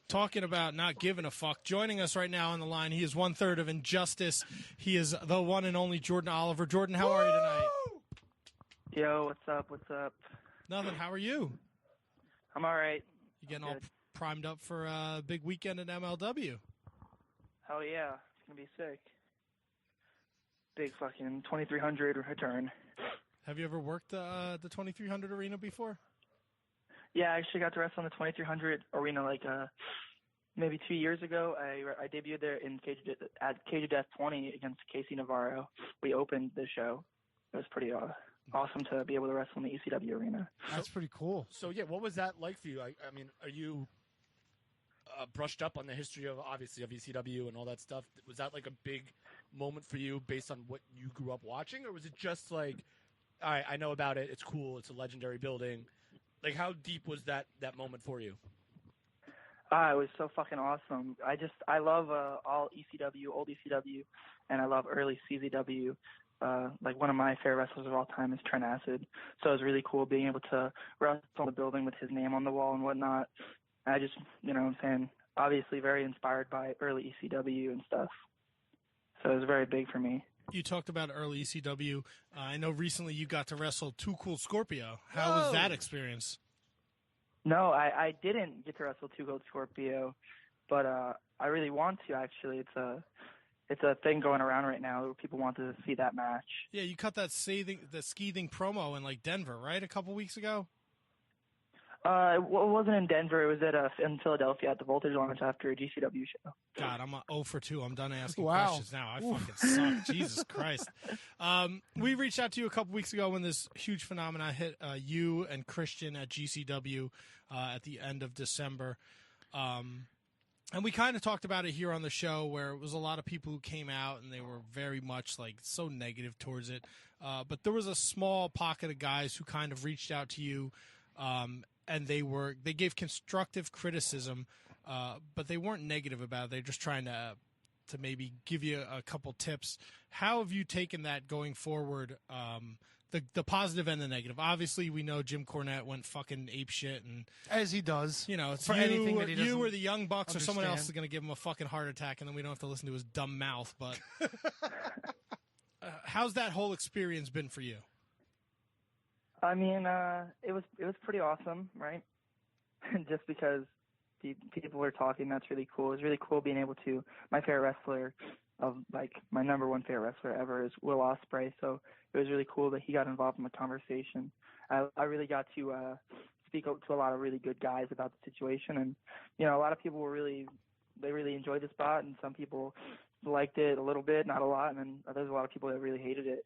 Talking about not giving a fuck. Joining us right now on the line, he is 1/3 of Injustice. He is the one and only Jordan Oliver. Jordan, how are you tonight? Yo, what's up? What's up? Nothing. How are you? I'm all right. You getting all primed up for a big weekend at MLW? Hell yeah. It's going to be sick. Big fucking 2300 return. Have you ever worked the 2300 arena before? Yeah, I actually got to wrestle in the 2300 arena like maybe 2 years ago. I debuted there at Cage of Death 20 against Casey Navarro. We opened the show. It was pretty awesome to be able to wrestle in the ECW arena. That's pretty cool. So, yeah, what was that like for you? I mean, are you brushed up on the history of, obviously, of ECW and all that stuff? Was that like a big moment for you based on what you grew up watching? Or was it just like, all right, I know about it, it's cool, it's a legendary building? Like, how deep was that moment for you? It was so fucking awesome. I love all ECW, old ECW, and I love early CZW. Like, one of my favorite wrestlers of all time is Trent Acid. So it was really cool being able to wrestle in the building with his name on the wall and whatnot. I just, you know what I'm saying, obviously very inspired by early ECW and stuff. So it was very big for me. You talked about early ECW. I know recently you got to wrestle Too Cool Scorpio. How was that experience? No, I didn't get to wrestle Too Cool Scorpio, but I really want to, actually. It's a thing going around right now where people want to see that match. Yeah, you cut that scathing promo in like Denver, right, a couple weeks ago? It wasn't in Denver. It was in Philadelphia at the Voltage Lounge after a GCW show. God, I'm 0 for 2. I'm done asking questions now. I fucking suck. Jesus Christ. We reached out to you a couple weeks ago when this huge phenomenon hit you and Christian at GCW at the end of December. And we kind of talked about it here on the show, where it was a lot of people who came out and they were very much like so negative towards it. But there was a small pocket of guys who kind of reached out to you, and they gave constructive criticism, but they weren't negative about it. They're just trying to maybe give you a couple tips. How have you taken that going forward? The positive and the negative. Obviously, we know Jim Cornette went fucking apeshit, and as he does, you know, it's for anything that he doesn't you or the Young Bucks understand. or someone else is going to give him a fucking heart attack, and then we don't have to listen to his dumb mouth. But how's that whole experience been for you? I mean, it was pretty awesome, right? Just because people were talking, that's really cool. It was really cool being able to. My favorite wrestler, my number one favorite wrestler ever, is Will Ospreay. So it was really cool that he got involved in the conversation. I really got to speak up to a lot of really good guys about the situation, and you know, a lot of people really enjoyed the spot, and some people liked it a little bit, not a lot, and then there's a lot of people that really hated it.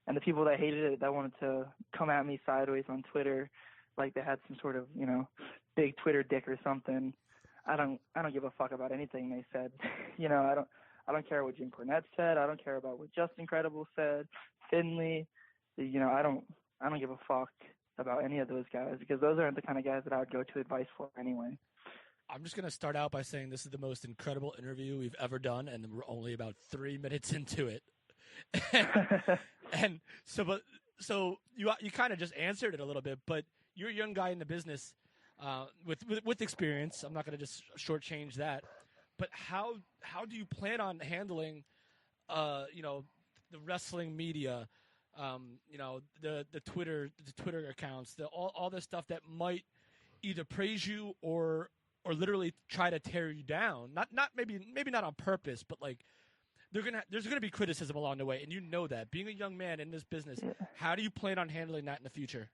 And the people that hated it, that wanted to come at me sideways on Twitter, like they had some sort of, you know, big Twitter dick or something. I don't give a fuck about anything they said. You know, I don't care what Jim Cornette said. I don't care about what Justin Credible said, Finley. You know, I don't give a fuck about any of those guys, because those aren't the kind of guys that I would go to advice for anyway. I'm just going to start out by saying this is the most incredible interview we've ever done, and we're only about 3 minutes into it. And so you kind of just answered it a little bit, but you're a young guy in the business with experience. I'm not going to just shortchange that. But how do you plan on handling, you know, the wrestling media, you know, the Twitter accounts, all this stuff that might either praise you or literally try to tear you down? Not maybe not on purpose, but like there's gonna be criticism along the way, and you know that. Being a young man in this business, how do you plan on handling that in the future?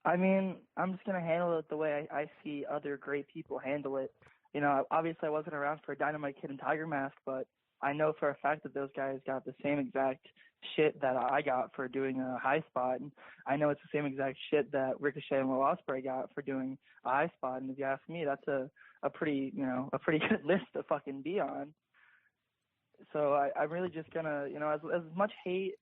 I mean, I'm just going to handle it the way I see other great people handle it. You know, obviously I wasn't around for Dynamite Kid and Tiger Mask, but I know for a fact that those guys got the same exact shit that I got for doing a high spot. And I know it's the same exact shit that Ricochet and Will Ospreay got for doing a high spot. And if you ask me, that's a pretty good list to fucking be on. So I'm really just going to, you know, as much hate,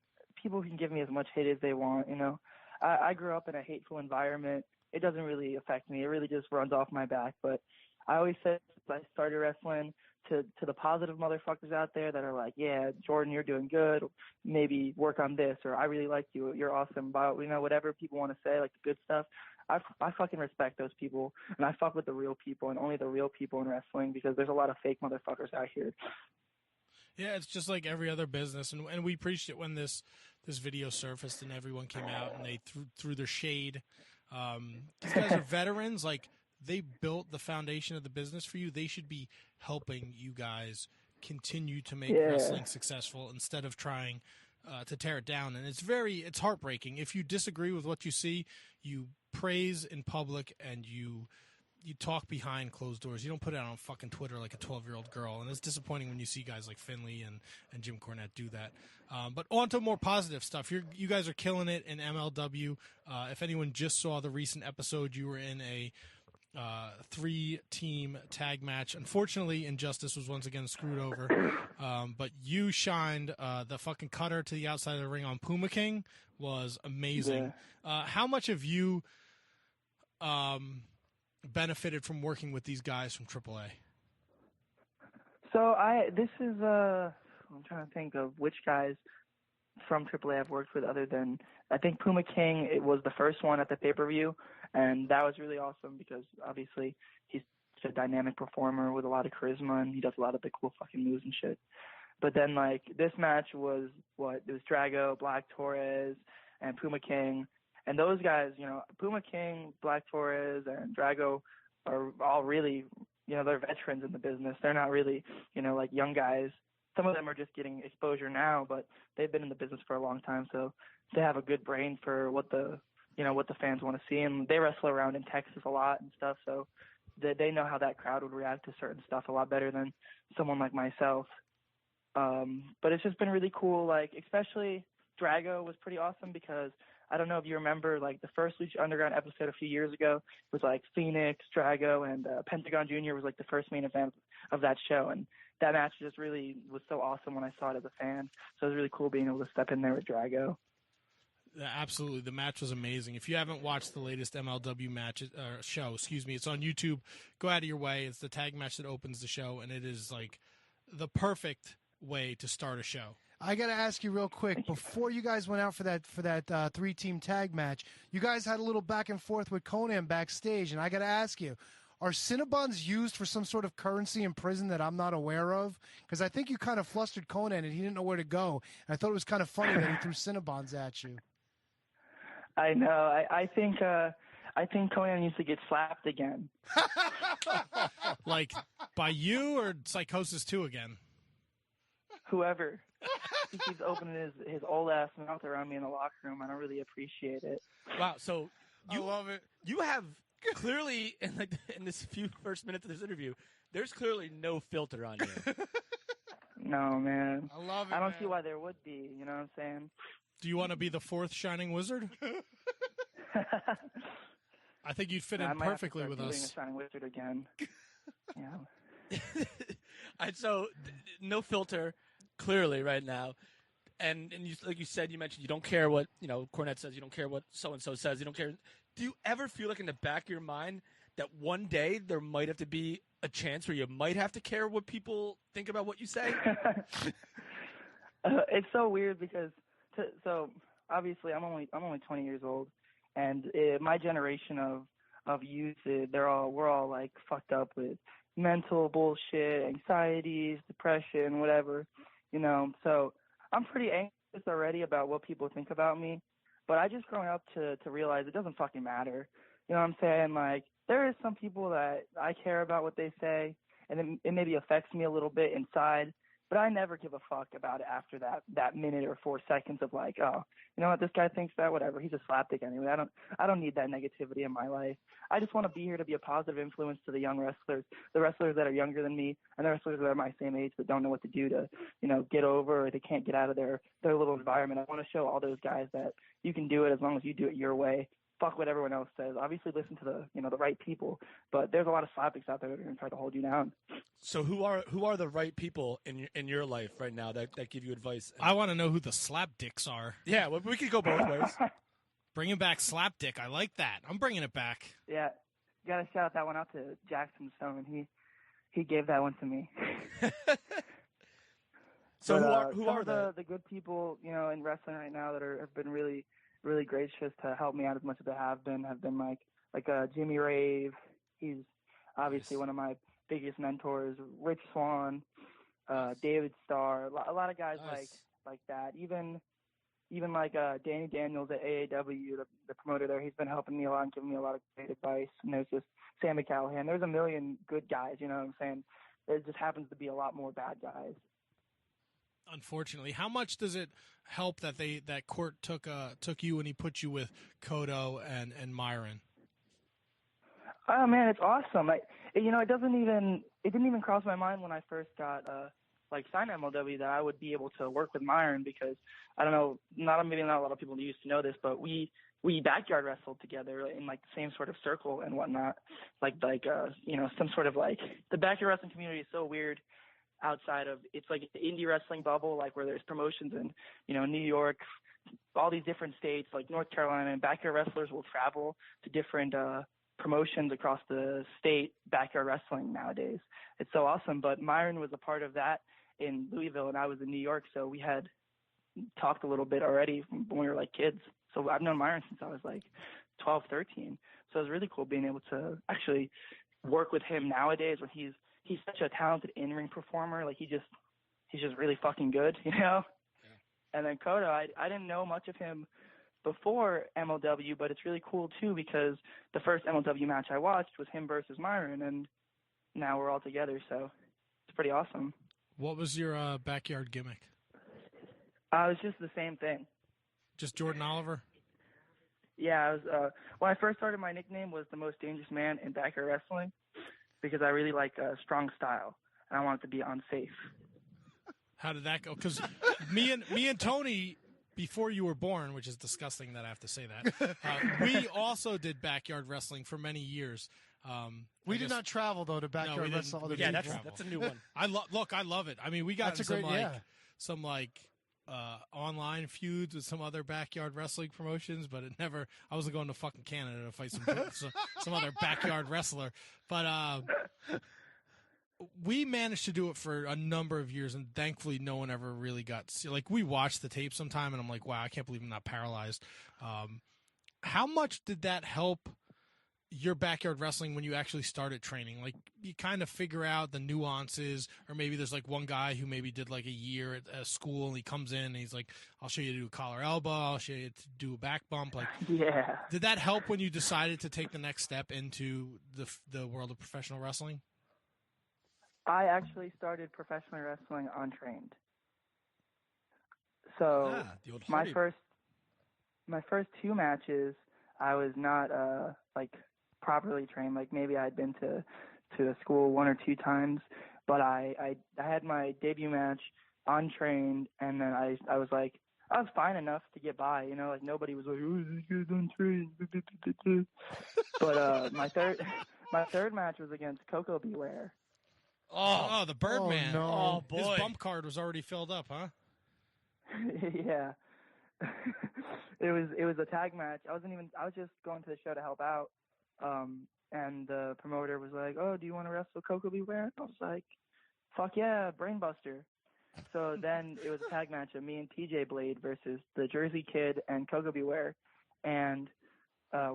people can give me as much hate as they want, you know. I grew up in a hateful environment. It doesn't really affect me. It really just runs off my back. But I always said since I started wrestling to the positive motherfuckers out there that are like, yeah, Jordan, you're doing good. Maybe work on this, or I really like you. You're awesome. But whatever people want to say, like the good stuff. I fucking respect those people, and I fuck with the real people and only the real people in wrestling, because there's a lot of fake motherfuckers out here. Yeah, it's just like every other business, and we preached it when this video surfaced and everyone came out and they threw their shade. These guys are veterans. Like, they built the foundation of the business for you. They should be helping you guys continue to make wrestling successful instead of trying to tear it down. And it's heartbreaking. If you disagree with what you see, you praise in public and you talk behind closed doors. You don't put it out on fucking Twitter like a 12-year-old girl. And it's disappointing when you see guys like Finley and Jim Cornette do that. But on to more positive stuff. You guys are killing it in MLW. If anyone just saw the recent episode, you were in a 3-team tag match. Unfortunately, Injustice was once again screwed over. But you shined. The fucking cutter to the outside of the ring on Puma King was amazing. Yeah. How much have you benefited from working with these guys from AAA? So I'm trying to think of which guys from AAA I've worked with, other than, I think Puma King, it was the first one at the pay-per-view, and that was really awesome because obviously he's such a dynamic performer with a lot of charisma, and he does a lot of the cool fucking moves and shit. But then, like, this match was it was Drago, Black Torres, and Puma King. And those guys, Puma King, Black Torres, and Drago are all really, they're veterans in the business. They're not really, like young guys. Some of them are just getting exposure now, but they've been in the business for a long time, so they have a good brain for what the fans want to see. And they wrestle around in Texas a lot and stuff, so they know how that crowd would react to certain stuff a lot better than someone like myself. But it's just been really cool, like, especially Drago was pretty awesome because I don't know if you remember, like, the first Lucha Underground episode a few years ago was, like, Phoenix, Drago, and Pentagon Jr. was, like, the first main event of that show. And that match just really was so awesome when I saw it as a fan. So it was really cool being able to step in there with Drago. Yeah, absolutely. The match was amazing. If you haven't watched the latest MLW show, it's on YouTube. Go out of your way. It's the tag match that opens the show, and it is, like, the perfect way to start a show. I got to ask you real quick, before you guys went out for that 3-team tag match, you guys had a little back and forth with Conan backstage, and I got to ask you, are Cinnabons used for some sort of currency in prison that I'm not aware of? Because I think you kind of flustered Conan, and he didn't know where to go. And I thought it was kind of funny that he threw Cinnabons at you. I know. I think Conan needs to get slapped again. Like, by you or Psychosis 2 again? Whoever. He keeps opening his old ass mouth around me in the locker room. I don't really appreciate it. Wow, so I love it. You have clearly in this few first minutes of this interview, there's clearly no filter on you. No, man. I love it. I don't see why there would be. You know what I'm saying? Do you want to be the fourth Shining Wizard? I think you'd fit in perfectly with us. A Shining Wizard again. Yeah. So no filter. Clearly, right now, and you, like you said, you mentioned you don't care what Cornette says. You don't care what so and so says. You don't care. Do you ever feel like in the back of your mind that one day there might have to be a chance where you might have to care what people think about what you say? It's so weird because so obviously I'm only 20 years old, and my generation of youth, we're all like fucked up with mental bullshit, anxieties, depression, whatever. So I'm pretty anxious already about what people think about me. But I just grown up to realize it doesn't fucking matter. You know what I'm saying? Like, there is some people that I care about what they say, and it maybe affects me a little bit inside. But I never give a fuck about it after that minute or 4 seconds of like, oh, you know what, this guy thinks that, whatever. He's a slapdick anyway. I don't need that negativity in my life. I just want to be here to be a positive influence to the young wrestlers, the wrestlers that are younger than me, and the wrestlers that are my same age but don't know what to do to, get over, or they can't get out of their little environment. I want to show all those guys that you can do it as long as you do it your way. Fuck what everyone else says. Obviously listen to the right people, but there's a lot of slapdicks out there that are going to try to hold you down. So who are the right people in your life right now that give you advice? I want to know who the slapdicks are. Yeah, well, we could go both ways. Bringing back slapdick. I like that. I'm bringing it back. Yeah, got to shout that one out to Jackson Stone. he gave that one to me. So but, who some are of they? the good people, in wrestling right now that have been really, really gracious to help me out as much as they have been like Jimmy Rave. He's obviously Nice. one of my biggest mentors. Rich Swan, David Starr, a lot of guys Nice. like that. Even like Danny Daniels at AAW, the promoter there, he's been helping me a lot and giving me a lot of great advice. And there's just Sammy Callahan. There's a million good guys, you know what I'm saying? There just happens to be a lot more bad guys. Unfortunately, how much does it help that Court took you and he put you with Kodo and Myron? Oh man, it's awesome. It didn't even cross my mind when I first got signed to MLW that I would be able to work with Myron, because I don't know, maybe not a lot of people used to know this, but we backyard wrestled together in like the same sort of circle and whatnot. Some sort of the backyard wrestling community is so weird outside of, it's like the indie wrestling bubble, like where there's promotions in, New York, all these different states, like North Carolina, and backyard wrestlers will travel to different promotions across the state backyard wrestling nowadays. It's so awesome. But Myron was a part of that in Louisville, and I was in New York, so we had talked a little bit already when we were like kids. So I've known Myron since I was like 12, 13. So it was really cool being able to actually work with him nowadays when he's such a talented in-ring performer. Like he's just really fucking good, Yeah. And then Kodo, I didn't know much of him before MLW, but it's really cool too because the first MLW match I watched was him versus Myron, and now we're all together, so it's pretty awesome. What was your backyard gimmick? It was just the same thing. Just Jordan Oliver? Yeah, I was. When I first started, my nickname was the most dangerous man in backyard wrestling because I really like strong style, and I wanted to be unsafe. How did that go? Because me and Tony, before you were born, which is disgusting that I have to say that, we also did backyard wrestling for many years. We did not travel though to backyard wrestle. Yeah, that's a new one. I love it. I mean, we got some online feuds with some other backyard wrestling promotions, but I wasn't going to fucking Canada to fight some other backyard wrestler. But we managed to do it for a number of years, and thankfully no one ever really got we watched the tape sometime, and I'm like, wow, I can't believe I'm not paralyzed. How much did that help your backyard wrestling when you actually started training? Like, you kind of figure out the nuances, or maybe there's like one guy who maybe did like a year at a school, and he comes in and he's like, I'll show you to do a collar elbow, I'll show you to do a back bump. Like, yeah. Did that help when you decided to take the next step into the world of professional wrestling? I actually started professional wrestling untrained. So my first two matches, I was not properly trained. Like maybe I'd been to the school one or two times, but I had my debut match untrained, and then I was like, I was fine enough to get by, like nobody was like, oh, this guy's untrained. But my third match was against Coco Beware. Oh, the Birdman. Oh, no. Oh, boy. His bump card was already filled up, huh? Yeah. It was a tag match. I was just going to the show to help out. And the promoter was like, "Oh, do you want to wrestle Coco Beware?" I was like, "Fuck yeah, Brainbuster." So then it was a tag match of me and TJ Blade versus the Jersey Kid and Coco Beware. And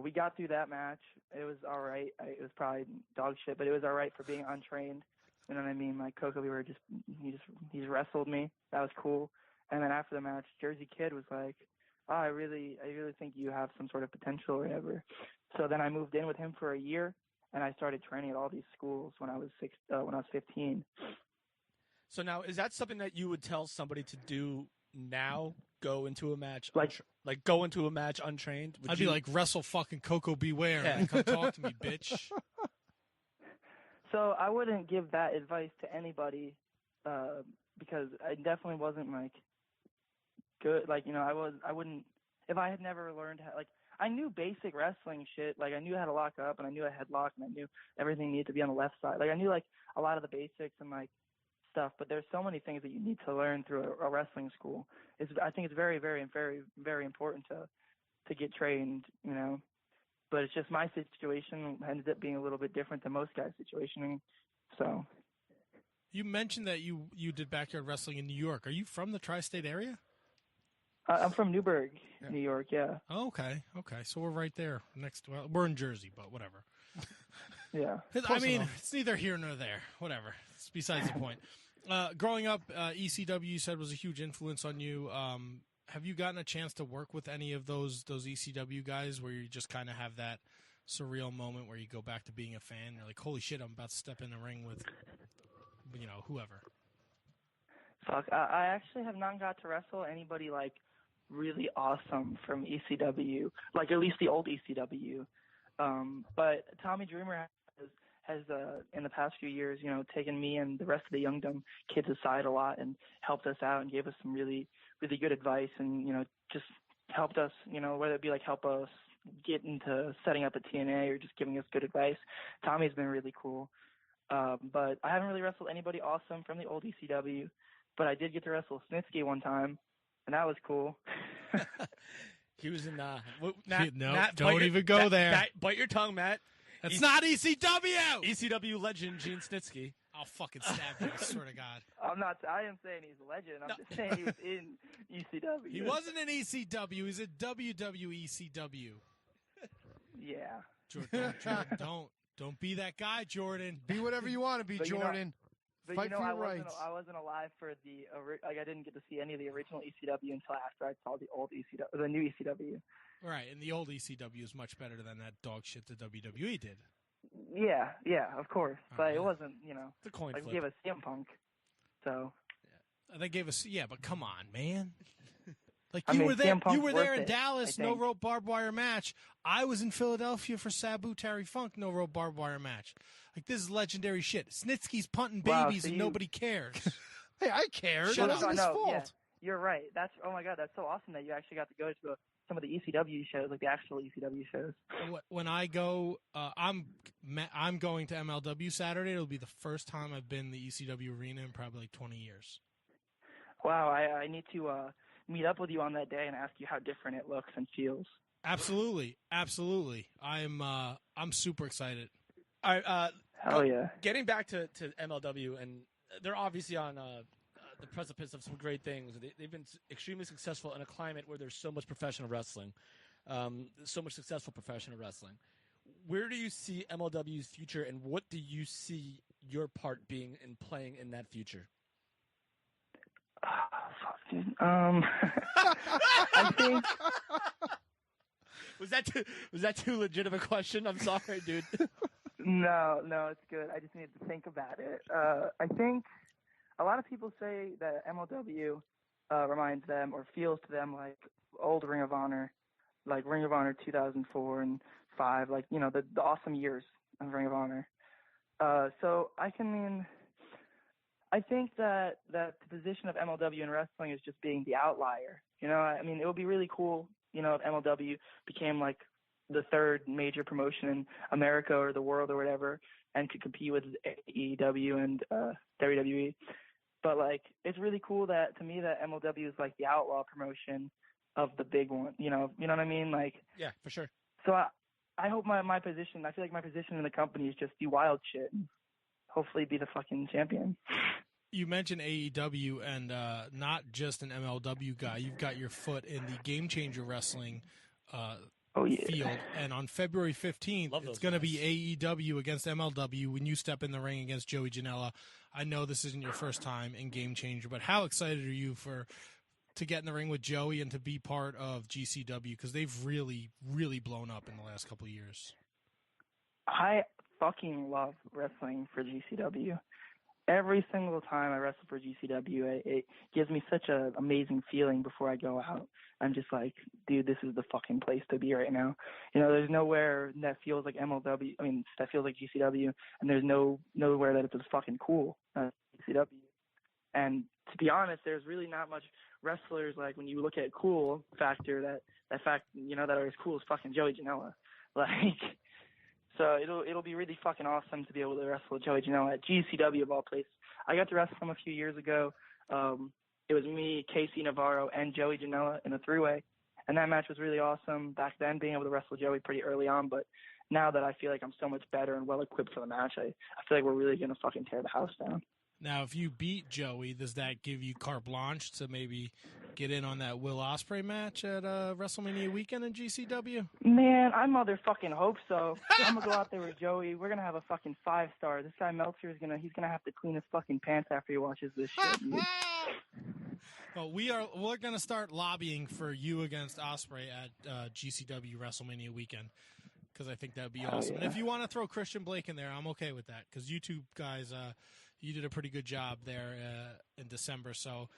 we got through that match. It was all right. It was probably dog shit, but it was all right for being untrained. You know what I mean? Like Coco Beware he wrestled me. That was cool. And then after the match, Jersey Kid was like, "Oh, I really think you have some sort of potential or whatever." So then I moved in with him for a year, and I started training at all these schools when I was 15. So now, is that something that you would tell somebody to do now? Go into a match, go into a match untrained? I'd be like, wrestle fucking Coco Beware and come talk to me, bitch. So I wouldn't give that advice to anybody because I definitely wasn't good. I wouldn't, if I had never learned how, I knew basic wrestling shit. Like I knew how to lock up, and I knew a headlock, and I knew everything needed to be on the left side. Like I knew a lot of the basics and stuff, but there's so many things that you need to learn through a wrestling school. I think it's very, very, very, very important to get trained, But it's just my situation ended up being a little bit different than most guys' situation. So You mentioned that you did backyard wrestling in New York. Are you from the tri-state area? I'm from Newburgh, New York. Yeah. Oh, okay. So we're right there next. Well, we're in Jersey, but whatever. Yeah. I mean, it's neither here nor there. Whatever. It's besides the point. Growing up, ECW, you said, was a huge influence on you. Have you gotten a chance to work with any of those ECW guys where you just kind of have that surreal moment where you go back to being a fan? You're like, holy shit, I'm about to step in the ring with, whoever. Fuck, I actually have not got to wrestle anybody like really awesome from ECW, like at least the old ECW. But Tommy Dreamer has in the past few years, taken me and the rest of the Youngdom kids aside a lot and helped us out and gave us some really, really good advice and, just helped us, whether it be like help us get into setting up a TNA or just giving us good advice. Tommy's been really cool. But I haven't really wrestled anybody awesome from the old ECW, but I did get to wrestle Snitsky one time, and that was cool. He was in Matt, don't even go there. Bite your tongue, Matt. That's not ECW! ECW legend Gene Snitsky. I'll fucking stab you, I swear to God. I am saying he's a legend. I'm just saying he was in ECW. He wasn't in ECW. He's a WWECW. Yeah. Jordan, don't be that guy, Jordan. Be whatever you want to be, Jordan. But Fight for your rights. I wasn't alive for I didn't get to see any of the original ECW until after I saw the old ECW, the new ECW. Right, and the old ECW is much better than that dog shit the WWE did. Yeah, of course, but it wasn't, the coin flip. They gave us CM Punk, so. Yeah. They gave us, but come on, man. Like you were there in Dallas, no rope barbed wire match. I was in Philadelphia for Sabu Terry Funk, no rope barbed wire match. Like this is legendary shit. Snitsky's punting babies and nobody cares. Hey, I cared. Shut It wasn't his fault. Yeah, you're right. Oh my God, that's so awesome that you actually got to go to some of the ECW shows, like the actual ECW shows. When I go, I'm going to MLW Saturday. It'll be the first time I've been in the ECW arena in probably like 20 years. Wow, I need to meet up with you on that day and ask you how different it looks and feels. Absolutely. I'm super excited. All right, hell yeah. Getting back to MLW, and they're obviously on the precipice of some great things. They've been extremely successful in a climate where there's so much professional wrestling, so much successful professional wrestling. Where do you see MLW's future, and what do you see your part being in playing in that future? Fuck, dude. I think. Was that too legitimate a question? I'm sorry, dude. No, it's good. I just needed to think about it. I think a lot of people say that MLW reminds them or feels to them like old Ring of Honor, like Ring of Honor 2004 and 5, like, the awesome years of Ring of Honor. So I think that the position of MLW in wrestling is just being the outlier. It would be really cool, if MLW became like the third major promotion in America or the world or whatever and could compete with AEW and WWE. But like, it's really cool that MLW is like the outlaw promotion of the big one, you know what I mean? Like, yeah, for sure. So I hope my position, I feel like my position in the company is just do wild shit and hopefully be the fucking champion. You mentioned AEW and not just an MLW guy. You've got your foot in the Game Changer Wrestling field. And on February 15th, it's going to be AEW against MLW when you step in the ring against Joey Janela. I know this isn't your first time in Game Changer, but how excited are you to get in the ring with Joey and to be part of GCW? Because they've really, really blown up in the last couple of years. I fucking love wrestling for GCW. Every single time I wrestle for GCW, it gives me such an amazing feeling before I go out. I'm just like, dude, this is the fucking place to be right now. There's nowhere that feels like MLW. That feels like GCW, and there's nowhere that it's as fucking cool as GCW. And to be honest, there's really not much wrestlers, like when you look at cool factor, that are as cool as fucking Joey Janela. Like, so it'll be really fucking awesome to be able to wrestle Joey Janela at GCW of all places. I got to wrestle him a few years ago. It was me, Casey Navarro, and Joey Janela in a three-way, and that match was really awesome back then, being able to wrestle Joey pretty early on. But now that I feel like I'm so much better and well-equipped for the match, I feel like we're really going to fucking tear the house down. Now, if you beat Joey, does that give you carte blanche to maybe get in on that Will Ospreay match at WrestleMania weekend in GCW? Man, I motherfucking hope so. I'm gonna go out there with Joey. We're gonna have a fucking 5-star. This guy Meltzer he's gonna have to clean his fucking pants after he watches this shit, dude. Well, we're gonna start lobbying for you against Ospreay at GCW WrestleMania weekend, because I think that would be awesome. Yeah. And if you want to throw Christian Blake in there, I'm okay with that, because you two guys, you did a pretty good job there in December. So,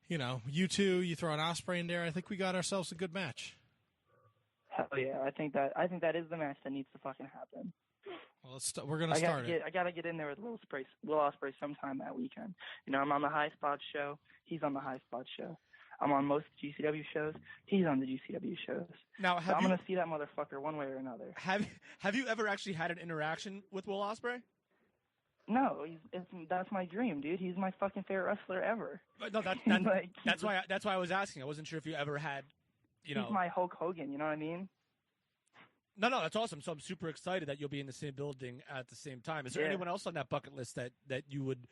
you two, you throw an Ospreay in there, I think we got ourselves a good match. Hell yeah, I think that is the match that needs to fucking happen. Well, we're gonna start it. I gotta get in there with Will Ospreay sometime that weekend. I'm on the High Spot show. He's on the High Spot show. I'm on most GCW shows. He's on the GCW shows. Now, I'm gonna see that motherfucker one way or another. Have you ever actually had an interaction with Will Ospreay? No, that's my dream, dude. He's my fucking favorite wrestler ever. No, that's why I was asking. I wasn't sure if you ever had, He's my Hulk Hogan. You know what I mean? No, that's awesome. So I'm super excited that you'll be in the same building at the same time. Is there anyone else on that bucket list that you would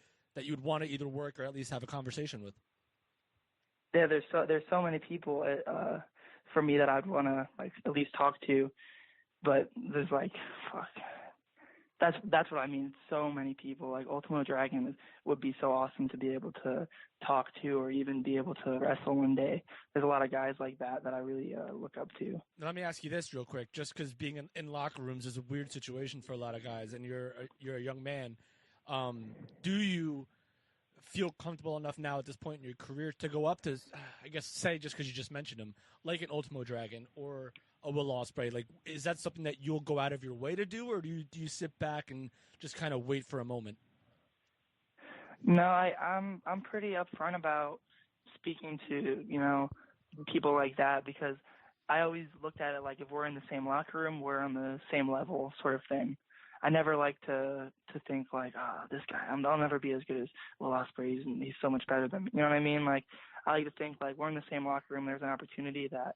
want to either work or at least have a conversation with? Yeah, there's so many people for me that I'd want to at least talk to, but there's fuck. That's what I mean. So many people. Ultimo Dragon would be so awesome to be able to talk to or even be able to wrestle one day. There's a lot of guys like that I really look up to. Now, let me ask you this real quick, just because being in locker rooms is a weird situation for a lot of guys, and you're a young man. Do you feel comfortable enough now at this point in your career to go up to, I guess, say, just because you just mentioned him, like an Ultimo Dragon or a Will Ospreay? Is that something that you'll go out of your way to do, or do you sit back and just kind of wait for a moment? No, I'm pretty upfront about speaking to people like that, because I always looked at it like if we're in the same locker room, we're on the same level, sort of thing. I never like to think this guy, I'll never be as good as Will Ospreay. He's so much better than me. You know what I mean? I like to think we're in the same locker room. There's an opportunity that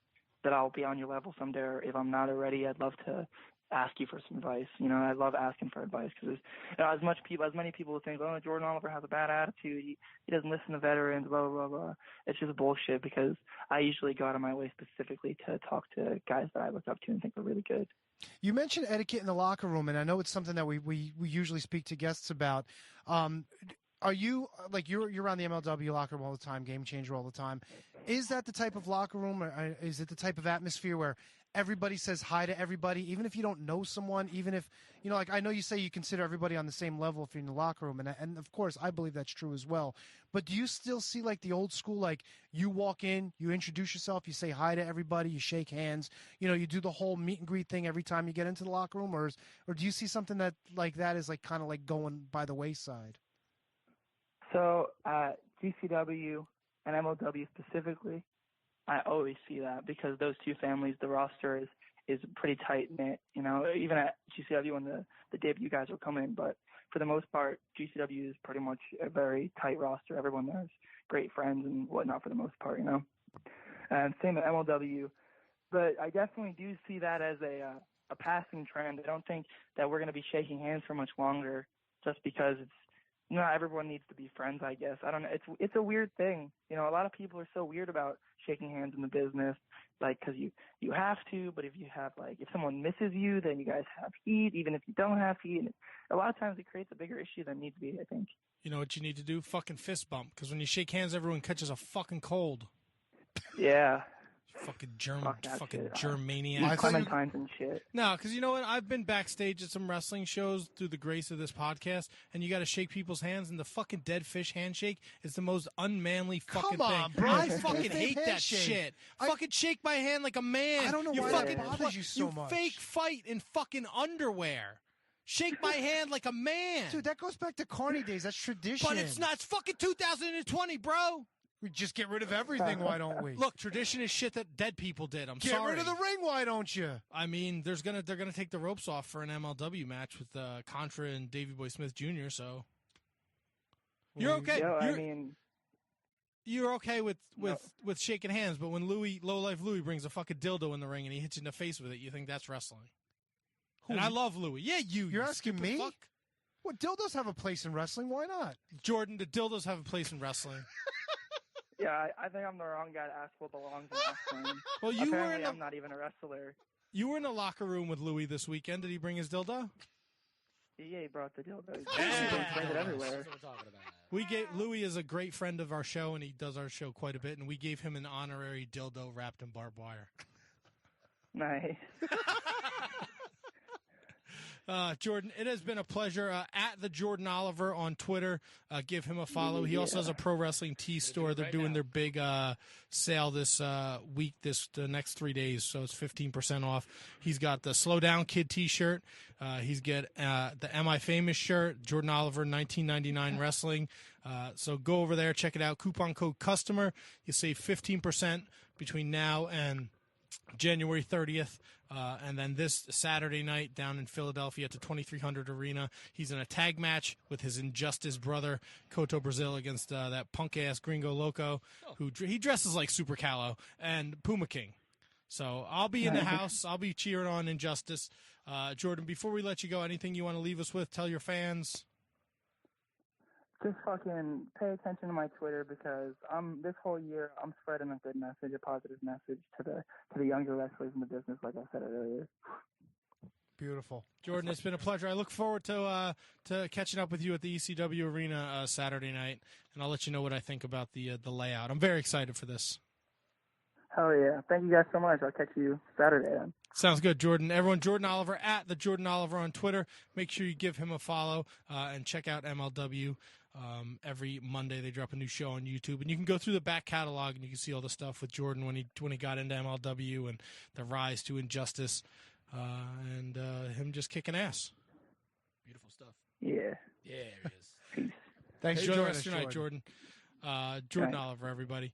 I'll be on your level someday. Or if I'm not already, I'd love to ask you for some advice. I love asking for advice, because as many people think, oh, Jordan Oliver has a bad attitude. He doesn't listen to veterans. Blah blah blah. It's just bullshit, because I usually go out of my way specifically to talk to guys that I look up to and think are really good. You mentioned etiquette in the locker room, and I know it's something that we usually speak to guests about. Are you you're around the MLW locker room all the time, Game Changer all the time? Is that the type of locker room, or is it the type of atmosphere where everybody says hi to everybody, even if you don't know someone, even if I know you say you consider everybody on the same level if you're in the locker room, and of course I believe that's true as well. But do you still see the old school, you walk in, you introduce yourself, you say hi to everybody, you shake hands, you do the whole meet and greet thing every time you get into the locker room, or do you see something that is kind of going by the wayside? So GCW and MLW specifically, I always see that, because those two families, the roster is pretty tight knit. Even at GCW when the debut guys will come in, but for the most part, GCW is pretty much a very tight roster. Everyone there is great friends and whatnot for the most part, And same at MLW, but I definitely do see that as a passing trend. I don't think that we're going to be shaking hands for much longer, just because not everyone needs to be friends, I guess. I don't know. It's a weird thing. A lot of people are so weird about shaking hands in the business, because you have to, but if you have, if someone misses you, then you guys have heat, even if you don't have heat. And a lot of times it creates a bigger issue than it needs to be, I think. You know what you need to do? Fucking fist bump, because when you shake hands, everyone catches a fucking cold. Yeah. Fucking Germaniac. Clementines and shit. No, because you know what? I've been backstage at some wrestling shows through the grace of this podcast, and you got to shake people's hands, and the fucking dead fish handshake is the most unmanly fucking thing. Come on, bro. I fucking hate that shit. Fucking shake my hand like a man. I don't know why that bothers you so much. You fake fight in fucking underwear. Shake my hand like a man. Dude, that goes back to Carney days. That's tradition. But it's not. It's fucking 2020, bro. We just get rid of everything, why don't we? Look, tradition is shit that dead people did. Sorry. Get rid of the ring, why don't you? I mean, they're gonna take the ropes off for an MLW match with Contra and Davey Boy Smith Jr. So you're okay. You're okay with shaking hands, but when Low Life Louie brings a fucking dildo in the ring and he hits you in the face with it, you think that's wrestling. And I love Louie. Yeah, you're asking me. Fuck. Well, dildos have a place in wrestling. Why not? Jordan, the dildos have a place in wrestling. Yeah, I think I'm the wrong guy to ask what belongs in wrestling. Well, Apparently, I'm not even a wrestler. You were in the locker room with Louis this weekend. Did he bring his dildo? Yeah, he brought the dildo. He Yeah. brings it everywhere. That's what we're talking about. We gave Louis is a great friend of our show, and he does our show quite a bit. And we gave him an honorary dildo wrapped in barbed wire. Nice. Jordan, it has been a pleasure. At the Jordan Oliver on Twitter, give him a follow. He also has a pro wrestling tee store. They're doing their big sale this week, the next 3 days, so it's 15% off. He's got the Slow Down Kid T-shirt. He's got the Am I Famous shirt, Jordan Oliver 1999 Wrestling. So go over there, check it out. Coupon code CUSTOMER. You save 15% between now and January 30th. And then this Saturday night down in Philadelphia at the 2300 Arena, he's in a tag match with his Injustice brother, Koto Brazil, against that punk-ass Gringo Loco, who he dresses like Super Callow, and Puma King. So I'll be in the house. I'll be cheering on Injustice. Jordan, before we let you go, anything you want to leave us with? Tell your fans. Just fucking pay attention to my Twitter because this whole year I'm spreading a good message, a positive message to the younger wrestlers in the business, like I said earlier. Beautiful. Jordan, it's been a pleasure. I look forward to catching up with you at the ECW Arena Saturday night, and I'll let you know what I think about the layout. I'm very excited for this. Hell yeah. Thank you guys so much. I'll catch you Saturday then. Sounds good, Jordan. Everyone, Jordan Oliver at the Jordan Oliver on Twitter. Make sure you give him a follow and check out MLW. Every Monday they drop a new show on YouTube, and you can go through the back catalog and you can see all the stuff with Jordan when he got into MLW and the rise to Injustice, and him just kicking ass. Beautiful stuff. Yeah. Yeah, it is. Thanks for Enjoy the joining rest us, of your night, Jordan. Jordan Oliver, everybody.